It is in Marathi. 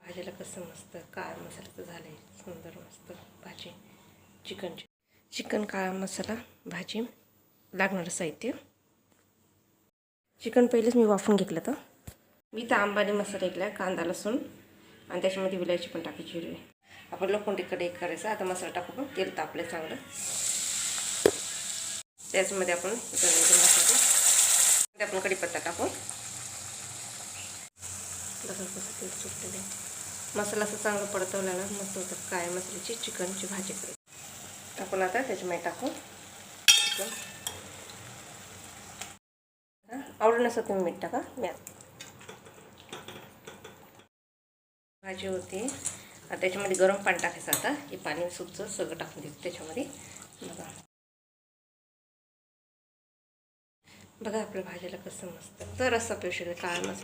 भाजीला कसं मस्त काळा मसाल्याचं झालं आहे, सुंदर मस्त भाजी चिकनची. चिकन काळा मसाला भाजी. लागणारं साहित्य: चिकन पहिलेच मी वाफून घेतलं. तर मी तर आंबाडी मसाला घेतला, कांदा लसूण आणि त्याच्यामध्ये विलायची पण टाकायची हिरवी. आपण लोखंडी कढई करायचं. आता मसाला टाकू, पण तेल तापलं चांगलं. त्याच्यामध्ये आपण मसाले आपण कढीपत्ता टाकू. बघा कसं तेल सुटलेलं आहे. मसाला असं चांगलं परतवला ना मस्त होतं. काळ्या मसाल्याची चिकनची भाजी करायची. आपण आता त्याच्यामध्ये टाकू चिकन. आवडण्यासाठी तुम्ही मीठ टाका. भाजी होती. आता त्याच्यामध्ये गरम पाणी टाकायचं. आता हे पाणी सुपचं सगळं टाकून देऊ त्याच्यामध्ये. बघा आपल्या भाजीला कसं मस्त तर रस्सा पेशल काळा मसाला.